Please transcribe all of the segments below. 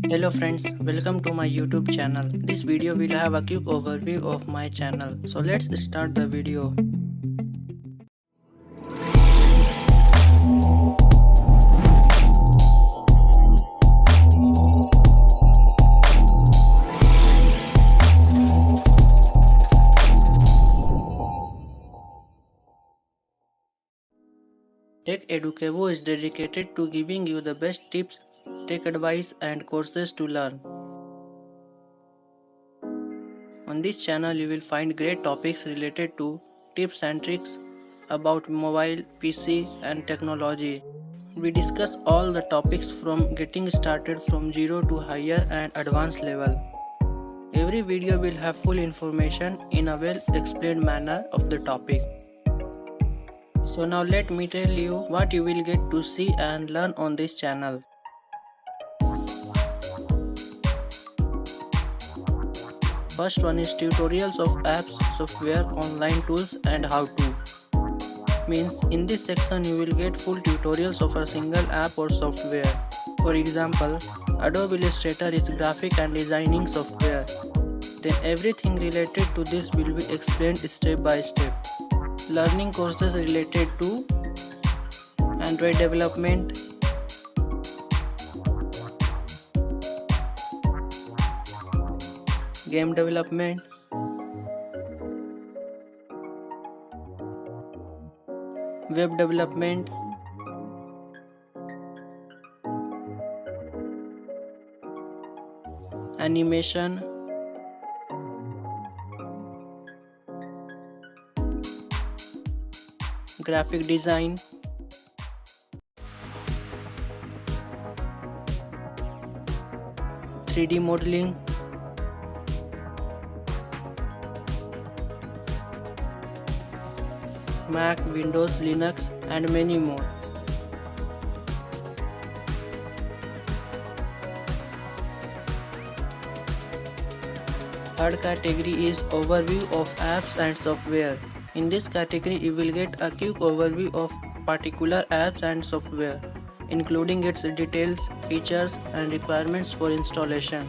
Hello friends, welcome to my YouTube channel. This video will have a quick overview of my channel. So let's start the video. TechEducavo is dedicated to giving you the best tips, tech advice and courses to learn. On this channel you will find great topics related to tips and tricks about mobile, PC and technology. We discuss all the topics from getting started from zero to higher and advanced level. Every video will have full information in a well explained manner of the topic. So now let me tell you what you will get to see and learn on this channel. First one is tutorials of apps, software, online tools and how to. Means in this section you will get full tutorials of a single app or software. For example, Adobe Illustrator is graphic and designing software. Then everything related to this will be explained step by step. Learning courses related to Android development, game development, web development, animation, graphic design, (3D) modeling, Mac, Windows, Linux and many more. Third category is overview of apps and software. In this category you will get a quick overview of particular apps and software, including its details, features and requirements for installation.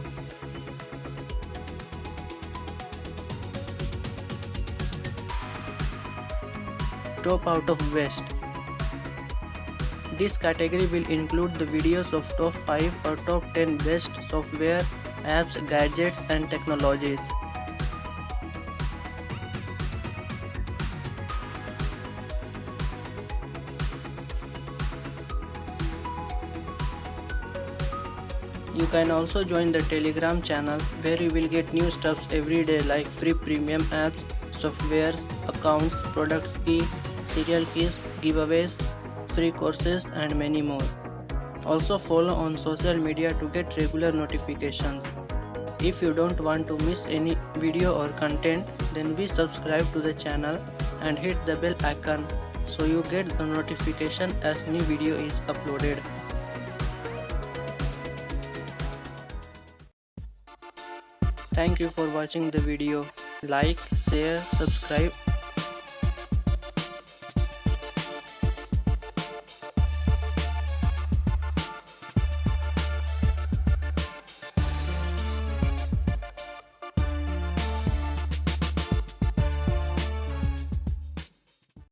Top out of West. This category will include the videos of top 5 or top 10 best software, apps, gadgets and technologies. You can also join the Telegram channel where you will get new stuffs every day like free premium apps, softwares, accounts, product key, serial keys, giveaways, free courses and many more. Also follow on social media to get regular notifications. If you don't want to miss any video or content, then be subscribe to the channel and hit the bell icon so you get the notification as new video is uploaded. Thank you for watching the video. Like, share, subscribe